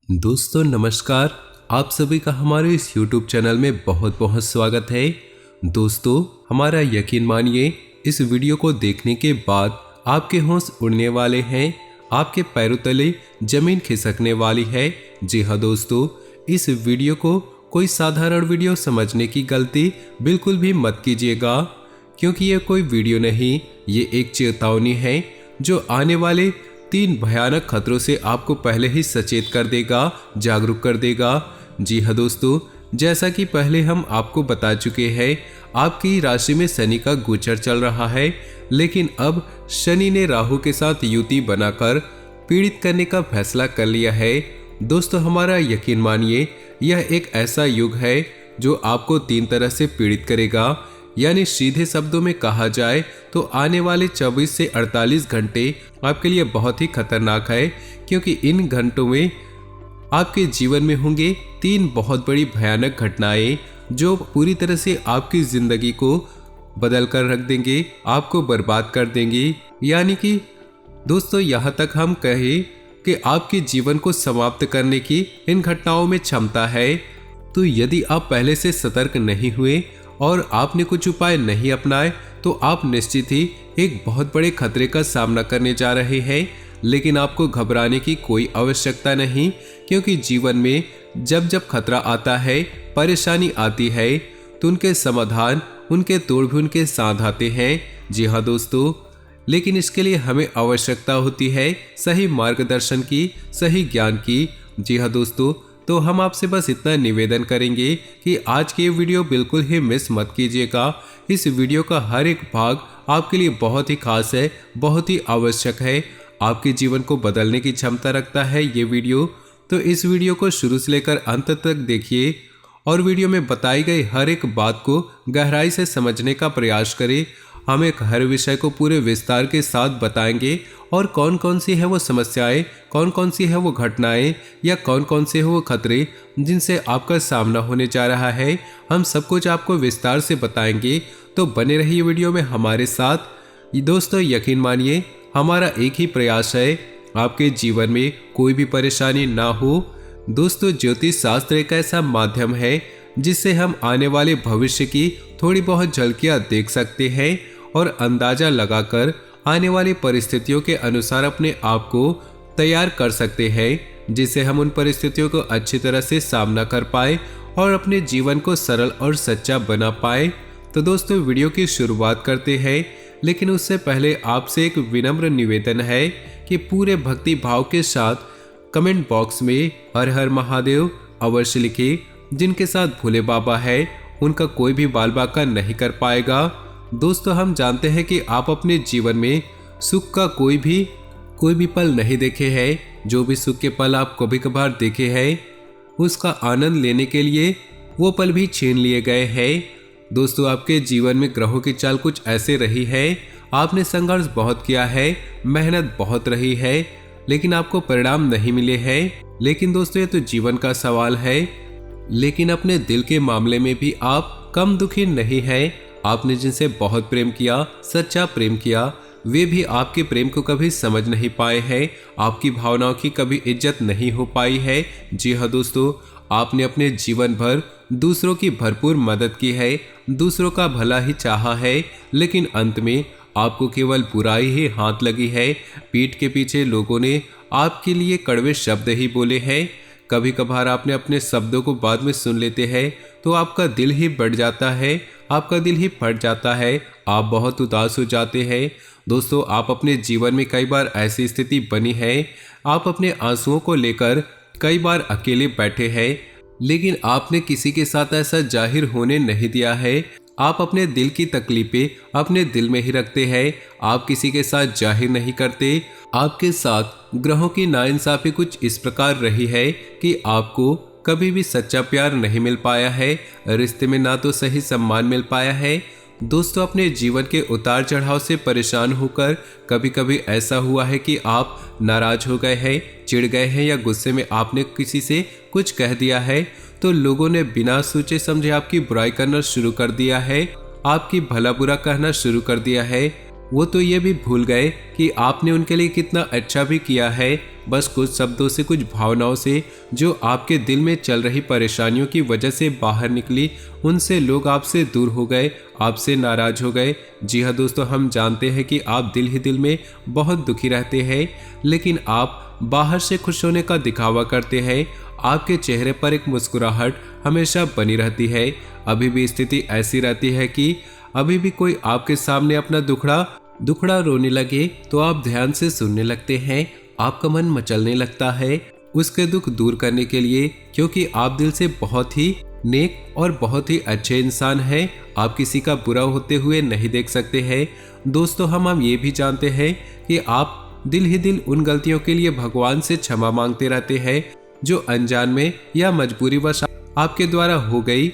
दोस्तों नमस्कार। आप सभी का हमारे इस YouTube चैनल में बहुत बहुत स्वागत है। दोस्तों हमारा यकीन मानिए, इस वीडियो को देखने के बाद आपके होश उड़ने वाले हैं, आपके पैरों तले जमीन खिसकने वाली है। जी हाँ दोस्तों, इस वीडियो को कोई साधारण वीडियो समझने की गलती बिल्कुल भी मत कीजिएगा, क्योंकि ये कोई वीडियो नहीं, ये एक चेतावनी है जो आने वाले 3 भयानक खतरों से आपको पहले ही सचेत कर देगा, जागरूक कर देगा। जी हाँ दोस्तों, जैसा कि पहले हम आपको बता चुके हैं, आपकी राशि में शनि का गोचर चल रहा है, लेकिन अब शनि ने राहु के साथ युति बनाकर पीड़ित करने का फैसला कर लिया है। दोस्तों हमारा यकीन मानिए, यह एक ऐसा युग है जो आपको 3 तरह से पीड़ित करेगा। यानी सीधे शब्दों में कहा जाए तो आने वाले 24 से 48 घंटे आपके लिए बहुत ही खतरनाक है, क्योंकि इन घंटों में आपके जीवन में होंगे 3 बहुत बड़ी भयानक घटनाएं जो पूरी तरह से आपकी जिंदगी को बदल कर रख देंगे, आपको बर्बाद कर देंगे। यानी कि दोस्तों यहाँ तक हम कहें कि आपके जीवन को समाप्त करने की इन घटनाओं में क्षमता है। तो यदि आप पहले से सतर्क नहीं हुए और आपने कुछ उपाय नहीं अपनाए तो आप निश्चित ही एक बहुत बड़े खतरे का सामना करने जा रहे हैं। लेकिन आपको घबराने की कोई आवश्यकता नहीं, क्योंकि जीवन में जब जब खतरा आता है, परेशानी आती है, तो उनके समाधान, उनके तोड़ भी उनके साथ आते हैं। जी हाँ दोस्तों, लेकिन इसके लिए हमें आवश्यकता होती है सही मार्गदर्शन की, सही ज्ञान की। जी हाँ दोस्तों, तो हम आपसे बस इतना निवेदन करेंगे कि आज की ये वीडियो बिल्कुल ही मिस मत कीजिएगा। इस वीडियो का हर एक भाग आपके लिए बहुत ही खास है, बहुत ही आवश्यक है, आपके जीवन को बदलने की क्षमता रखता है ये वीडियो। तो इस वीडियो को शुरू से लेकर अंत तक देखिए और वीडियो में बताई गई हर एक बात को गहराई से समझने का प्रयास करें। हम एक हर विषय को पूरे विस्तार के साथ बताएंगे और कौन कौन सी है वो समस्याएं, कौन कौन सी है वो घटनाएं या कौन कौन से है वो खतरे जिनसे आपका सामना होने जा रहा है, हम सब कुछ आपको विस्तार से बताएंगे। तो बने रहिए वीडियो में हमारे साथ। दोस्तों यकीन मानिए, हमारा एक ही प्रयास है, आपके जीवन में कोई भी परेशानी ना हो। दोस्तों ज्योतिष शास्त्र एक ऐसा माध्यम है जिससे हम आने वाले भविष्य की थोड़ी बहुत झलकियां देख सकते हैं और अंदाजा लगाकर आने वाली परिस्थितियों के अनुसार अपने आप को तैयार कर सकते हैं, जिससे हम उन परिस्थितियों को अच्छी तरह से सामना कर पाए और अपने जीवन को सरल और सच्चा बना पाए। तो दोस्तों वीडियो की शुरुआत करते हैं, लेकिन उससे पहले आपसे एक विनम्र निवेदन है कि पूरे भक्ति भाव के साथ कमेंट बॉक्स में हर हर महादेव अवश्य लिखें। जिनके साथ भोले बाबा है उनका कोई भी बाल बाका नहीं कर पाएगा। दोस्तों हम जानते हैं कि आप अपने जीवन में सुख का कोई भी पल नहीं देखे हैं। जो भी सुख के पल आप कभी कभार देखे हैं, उसका आनंद लेने के लिए वो पल भी छीन लिए गए हैं। दोस्तों आपके जीवन में ग्रहों की चाल कुछ ऐसे रही है, आपने संघर्ष बहुत किया है, मेहनत बहुत रही है, लेकिन आपको परिणाम नहीं मिले हैं। लेकिन दोस्तों ये तो जीवन का सवाल है, लेकिन अपने दिल के मामले में भी आप कम दुखी नहीं हैं। आपने जिनसे बहुत प्रेम किया, सच्चा प्रेम किया, वे भी आपके प्रेम को कभी समझ नहीं पाए हैं, आपकी भावनाओं की कभी इज्जत नहीं हो पाई है। जी हाँ दोस्तों, आपने अपने जीवन भर दूसरों की भरपूर मदद की है, दूसरों का भला ही चाहा है, लेकिन अंत में आपको केवल बुराई ही हाथ लगी है। पीठ के पीछे लोगों ने आपके लिए कड़वे शब्द ही बोले हैं। कभी कभार आपने अपने शब्दों को बाद में सुन लेते हैं तो आपका दिल ही बढ़ जाता है, आपका दिल ही फट जाता है, आप बहुत उदास हो जाते हैं। दोस्तों आप अपने जीवन में कई बार ऐसी स्थिति बनी है, आप अपने आंसुओं को लेकर कई बार अकेले बैठे हैं, लेकिन आपने किसी के साथ ऐसा जाहिर होने नहीं दिया है। आप अपने दिल की तकलीफें अपने दिल में ही रखते हैं, आप किसी के साथ जाहिर नहीं करते। आपके साथ ग्रहों की नाइंसाफी कुछ इस प्रकार रही है कि आपको कभी भी सच्चा प्यार नहीं मिल पाया है, रिश्ते में ना तो सही सम्मान मिल पाया है। दोस्तों अपने जीवन के उतार चढ़ाव से परेशान होकर कभी कभी ऐसा हुआ है कि आप नाराज हो गए हैं, चिढ़ गए हैं, या गुस्से में आपने किसी से कुछ कह दिया है तो लोगों ने बिना सोचे समझे आपकी बुराई करना शुरू कर दिया है, आपकी भला बुरा कहना शुरू कर दिया है। वो तो ये भी भूल गए कि आपने उनके लिए कितना अच्छा भी किया है। बस कुछ शब्दों से, कुछ भावनाओं से जो आपके दिल में चल रही परेशानियों की वजह से बाहर निकली, उनसे लोग आपसे दूर हो गए, आपसे नाराज हो गए। जी हाँ दोस्तों, हम जानते हैं कि आप दिल ही दिल में बहुत दुखी रहते हैं, लेकिन आप बाहर से खुश होने का दिखावा करते हैं। आपके चेहरे पर एक मुस्कुराहट हमेशा बनी रहती है। अभी भी स्थिति ऐसी रहती है कि अभी भी कोई आपके सामने अपना दुखड़ा रोने लगे तो आप ध्यान से सुनने लगते हैं, आपका मन मचलने लगता है उसके दुख दूर करने के लिए, क्योंकि आप दिल से बहुत ही नेक और बहुत ही अच्छे इंसान हैं। आप किसी का बुरा होते हुए नहीं देख सकते हैं। दोस्तों, हम ये भी जानते हैं कि आप दिल ही दिल उन गलतियों के लिए भगवान से क्षमा मांगते रहते हैं जो अनजान में या मजबूरीवश आपके द्वारा हो गई,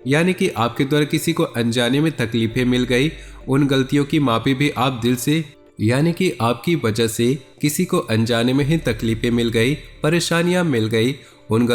यानी कि आपके द्वारा किसी को अनजाने में तकलीफें मिल गई। उन गलतियों की माफी भी आप दिल से, यानी कि आपकी वजह से किसी को अनजाने में ही तकलीफें मिल गई, परेशानियां मिल गई, उन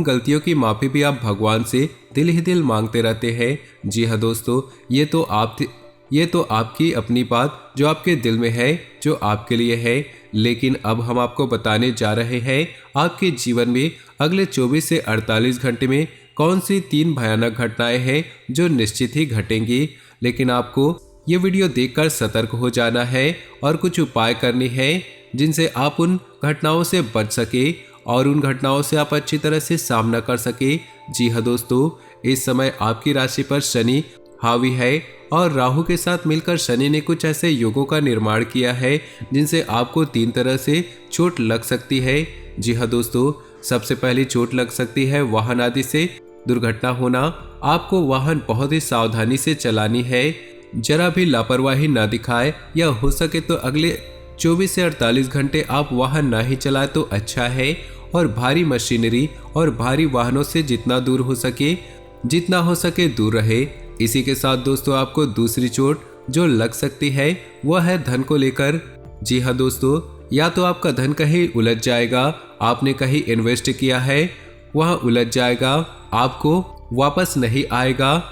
गलतियों की माफी भी आप भगवान से दिल ही दिल मांगते रहते हैं। जी हाँ दोस्तों, ये तो आपकी अपनी बात जो आपके दिल में है, जो आपके लिए है। लेकिन अब हम आपको बताने जा रहे हैं आपके जीवन में अगले 24 से 48 घंटे में कौन सी 3 भयानक घटनाएं हैं जो निश्चित ही घटेंगी। लेकिन आपको ये वीडियो देखकर सतर्क हो जाना है और कुछ उपाय करने हैं जिनसे आप उन घटनाओं से बच सके और उन घटनाओं से आप अच्छी तरह से सामना कर सके। जी हाँ दोस्तों, इस समय आपकी राशि पर शनि हावी है और राहु के साथ मिलकर शनि ने कुछ ऐसे योगों का निर्माण किया है जिनसे आपको 3 तरह से चोट लग सकती है। जी हाँ दोस्तों, सबसे पहली चोट लग सकती है वाहन आदि से दुर्घटना होना। आपको वाहन बहुत ही सावधानी से चलानी है, जरा भी लापरवाही ना दिखाए, या हो सके तो अगले 24 से 48 घंटे आप वाहन ना ही चलाए तो अच्छा है। और भारी मशीनरी और भारी वाहनों से जितना हो सके दूर रहे। इसी के साथ दोस्तों, आपको दूसरी चोट जो लग सकती है वह है धन को लेकर। जी हाँ दोस्तों, या तो आपका धन कहीं उलझ जाएगा, आपने कहीं इन्वेस्ट किया है वह उलझ जाएगा, आपको वापस नहीं आएगा,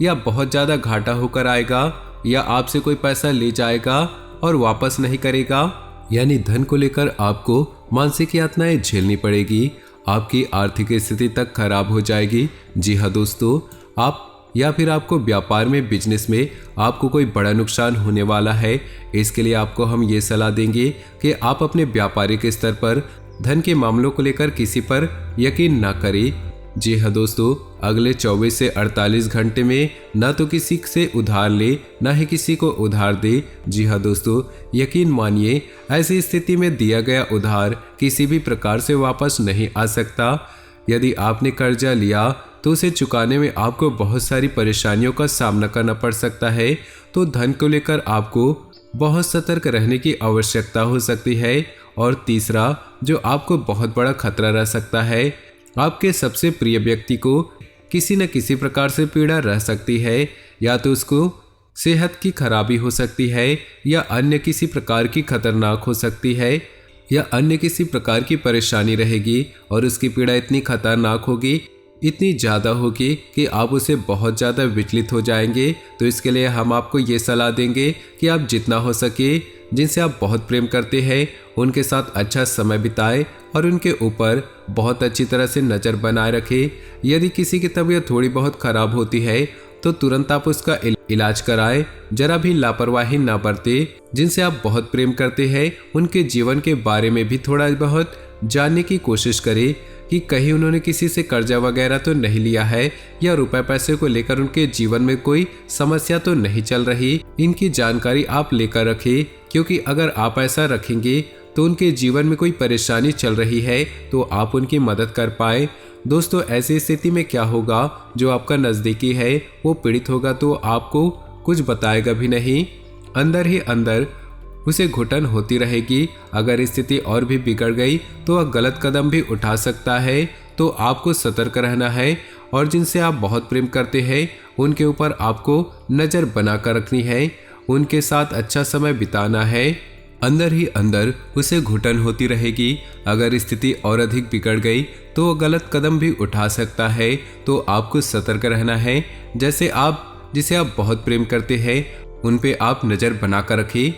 या बहुत ज़्यादा घाटा होकर आएगा, या आपसे कोई पैसा ले जाएगा और वापस नहीं करेगा। यानी धन को लेकर आपको मानसिक यातनाएं झेलनी पड़ेगी, आपकी आर्थिक स्थिति तक खराब हो जाएगी। जी हाँ दोस्तों, आपको व्यापार में, बिजनेस में आपको कोई बड़ा नुकसान होने वाला है। इसके लिए आपको हम ये सलाह देंगे कि आप अपने व्यापारिक स्तर पर धन के मामलों को लेकर किसी पर यकीन ना करें। जी हाँ दोस्तों, अगले 24 से 48 घंटे में ना तो किसी से उधार ले, ना ही किसी को उधार दे। जी हाँ दोस्तों, यकीन मानिए ऐसी स्थिति में दिया गया उधार किसी भी प्रकार से वापस नहीं आ सकता। यदि आपने कर्जा लिया तो उसे चुकाने में आपको बहुत सारी परेशानियों का सामना करना पड़ सकता है। तो धन को लेकर आपको बहुत सतर्क रहने की आवश्यकता हो सकती है। और तीसरा, जो आपको बहुत बड़ा खतरा रह सकता है, आपके सबसे प्रिय व्यक्ति को किसी न किसी प्रकार से पीड़ा रह सकती है। या तो उसको सेहत की खराबी हो सकती है, या अन्य किसी प्रकार की खतरनाक हो सकती है, या अन्य किसी प्रकार की परेशानी रहेगी और उसकी पीड़ा इतनी खतरनाक होगी, इतनी ज़्यादा होगी कि आप उसे बहुत ज़्यादा विचलित हो जाएंगे। तो इसके लिए हम आपको ये सलाह देंगे कि आप जितना हो सके जिनसे आप बहुत प्रेम करते हैं उनके साथ अच्छा समय बिताएं और उनके ऊपर बहुत अच्छी तरह से नज़र बनाए रखें। यदि किसी की तबीयत थोड़ी बहुत खराब होती है तो तुरंत आप उसका इलाज कराएं, जरा भी लापरवाही ना बरतें। जिनसे आप बहुत प्रेम करते हैं उनके जीवन के बारे में भी थोड़ा बहुत जानने की कोशिश करें कि कहीं उन्होंने किसी से कर्जा वगैरह तो नहीं लिया है, या रुपए पैसे को लेकर उनके जीवन में कोई समस्या तो नहीं चल रही। इनकी जानकारी आप लेकर रखें, क्योंकि अगर आप ऐसा रखेंगे तो उनके जीवन में कोई परेशानी चल रही है तो आप उनकी मदद कर पाए। दोस्तों, ऐसी स्थिति में क्या होगा, जो आपका नज़दीकी है वो पीड़ित होगा तो आपको कुछ बताएगा भी नहीं, अंदर ही अंदर उसे घुटन होती रहेगी। अगर स्थिति और भी बिगड़ गई तो वह गलत कदम भी उठा सकता है। तो आपको सतर्क रहना है और जिनसे आप बहुत प्रेम करते हैं उनके ऊपर आपको नज़र बनाकर रखनी है, उनके साथ अच्छा समय बिताना है। अंदर ही अंदर उसे घुटन होती रहेगी। अगर स्थिति और अधिक बिगड़ गई तो वह गलत कदम भी उठा सकता है। तो आपको सतर्क रहना है। जिसे आप बहुत प्रेम करते हैं उन पे आप नज़र बनाकर रखें।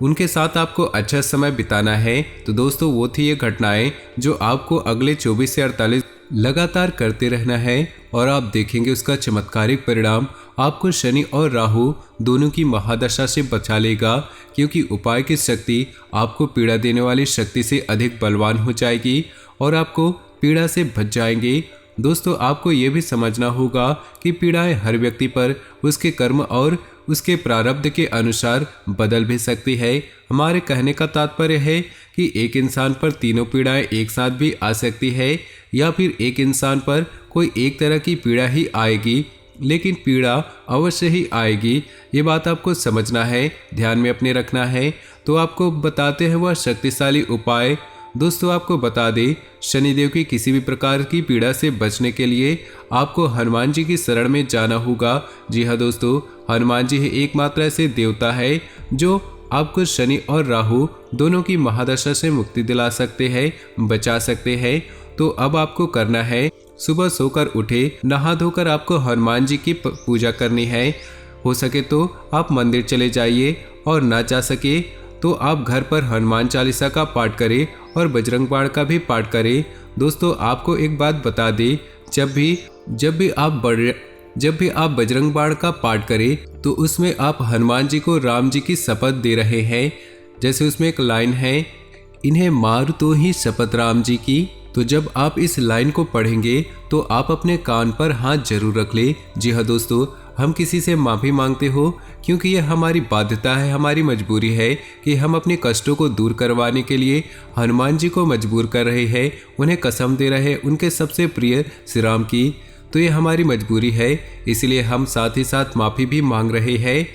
उनके साथ आपको अच्छा समय बिताना है। तो दोस्तों वो थी ये घटनाएं जो आपको अगले 24 से 48 लगातार करते रहना है और आप देखेंगे उसका चमत्कारिक परिणाम आपको शनि और राहु दोनों की महादशा से बचा लेगा, क्योंकि उपाय की शक्ति आपको पीड़ा देने वाली शक्ति से अधिक बलवान हो जाएगी और आपको पीड़ा से बच जाएंगे। दोस्तों आपको ये भी समझना होगा कि पीड़ाएं हर व्यक्ति पर उसके कर्म और उसके प्रारब्ध के अनुसार बदल भी सकती है। हमारे कहने का तात्पर्य है कि एक इंसान पर तीनों पीड़ाएं एक साथ भी आ सकती है या फिर एक इंसान पर कोई एक तरह की पीड़ा ही आएगी, लेकिन पीड़ा अवश्य ही आएगी। ये बात आपको समझना है, ध्यान में अपने रखना है। तो आपको बताते हैं वह शक्तिशाली उपाय। दोस्तों आपको बता दें, शनिदेव की किसी भी प्रकार की पीड़ा से बचने के लिए आपको हनुमान जी की शरण में जाना होगा। जी हाँ दोस्तों, हनुमान जी ही एकमात्र ऐसे देवता है जो आपको शनि और राहु दोनों की महादशा से मुक्ति दिला सकते हैं, बचा सकते हैं। तो अब आपको करना है, सुबह सोकर उठे, नहा धोकर आपको हनुमान जी की पूजा करनी है। हो सके तो आप मंदिर चले जाइए और ना जा सके तो आप घर पर हनुमान चालीसा का पाठ करें और बजरंग बाण का भी पाठ करें। दोस्तों आपको एक बात बता दें, जब भी आप बजरंग बाण का पाठ करें तो उसमें आप हनुमान जी को राम जी की शपथ दे रहे हैं। जैसे उसमें एक लाइन है, इन्हें मार तो ही शपथ राम जी की। तो जब आप इस लाइन को पढ़ेंगे तो आप अपने कान पर हाथ जरूर रख ले। जी हाँ दोस्तों, हम किसी से माफ़ी मांगते हो क्योंकि यह हमारी बाध्यता है, हमारी मजबूरी है कि हम अपने कष्टों को दूर करवाने के लिए हनुमान जी को मजबूर कर रहे हैं, उन्हें कसम दे रहे हैं उनके सबसे प्रिय श्री राम की। तो ये हमारी मजबूरी है, इसलिए हम साथ ही साथ माफ़ी भी मांग रहे हैं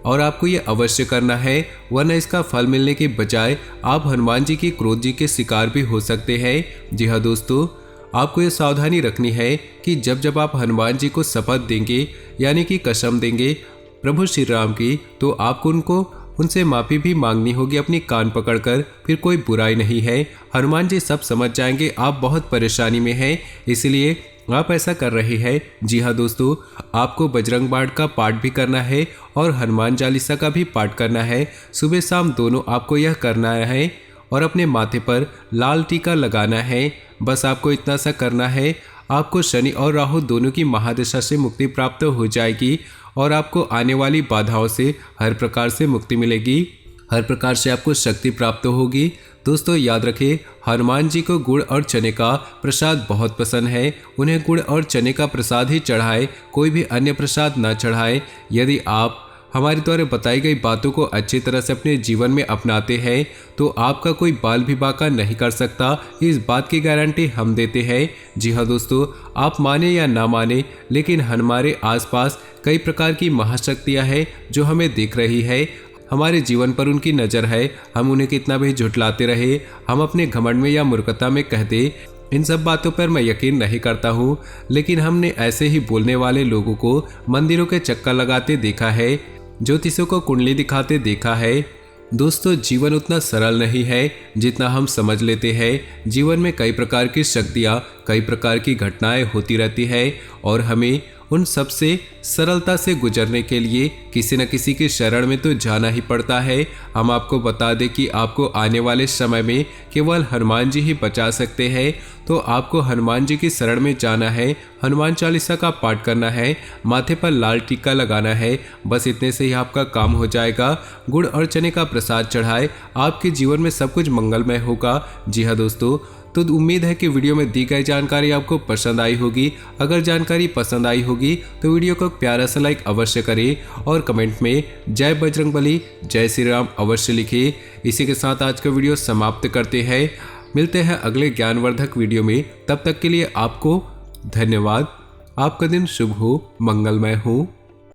और आपको ये अवश्य करना है, वरना इसका फल मिलने के बजाय आप हनुमान जी की क्रोध जी के शिकार भी हो सकते हैं। जी हाँ दोस्तों, आपको ये सावधानी रखनी है कि जब आप हनुमान जी को शपथ देंगे यानी कि कसम देंगे प्रभु श्री राम की, तो आपको उनसे माफ़ी भी मांगनी होगी अपनी कान पकड़कर। फिर कोई बुराई नहीं है, हनुमान जी सब समझ जाएंगे आप बहुत परेशानी में हैं, इसलिए आप ऐसा कर रहे हैं। जी हाँ दोस्तों, आपको बजरंग बाण का पाठ भी करना है और हनुमान चालीसा का भी पाठ करना है। सुबह शाम दोनों आपको यह करना है और अपने माथे पर लाल टीका लगाना है। बस आपको इतना सा करना है, आपको शनि और राहु दोनों की महादशा से मुक्ति प्राप्त हो जाएगी और आपको आने वाली बाधाओं से हर प्रकार से मुक्ति मिलेगी, हर प्रकार से आपको शक्ति प्राप्त होगी। दोस्तों याद रखें, हनुमान जी को गुड़ और चने का प्रसाद बहुत पसंद है। उन्हें गुड़ और चने का प्रसाद ही चढ़ाए, कोई भी अन्य प्रसाद न चढ़ाए। यदि आप हमारे द्वारा बताई गई बातों को अच्छी तरह से अपने जीवन में अपनाते हैं तो आपका कोई बाल भी बाका नहीं कर सकता, इस बात की गारंटी हम देते हैं। जी हाँ दोस्तों, आप माने या ना माने, लेकिन हमारे आसपास कई प्रकार की महाशक्तियाँ हैं जो हमें दिख रही है, हमारे जीवन पर उनकी नज़र है। हम उन्हें कितना भी झुठलाते रहे, हम अपने घमंड में या मूर्खता में कहते, इन सब बातों पर मैं यकीन नहीं करता हूँ, लेकिन हमने ऐसे ही बोलने वाले लोगों को मंदिरों के चक्कर लगाते देखा है, ज्योतिषों को कुंडली दिखाते देखा है। दोस्तों जीवन उतना सरल नहीं है जितना हम समझ लेते हैं। जीवन में कई प्रकार की शक्तियाँ, कई प्रकार की घटनाएं होती रहती है और हमें उन सब से सरलता से गुजरने के लिए किसी न किसी की शरण में तो जाना ही पड़ता है। हम आपको बता दें कि आपको आने वाले समय में केवल हनुमान जी ही बचा सकते हैं, तो आपको हनुमान जी की शरण में जाना है, हनुमान चालीसा का पाठ करना है, माथे पर लाल टीका लगाना है। बस इतने से ही आपका काम हो जाएगा। गुड़ और चने का प्रसाद चढ़ाए, आपके जीवन में सब कुछ मंगलमय होगा। जी हाँ दोस्तों, तो उम्मीद है कि वीडियो में दी गई जानकारी आपको पसंद आई होगी। अगर जानकारी पसंद आई होगी तो वीडियो को प्यारा सा लाइक अवश्य करें और कमेंट में जय बजरंगबली, जय श्री राम अवश्य लिखिए। इसी के साथ आज का वीडियो समाप्त करते हैं। मिलते हैं अगले ज्ञानवर्धक वीडियो में, तब तक के लिए आपको धन्यवाद। आपका दिन शुभ हो, मंगलमय हो।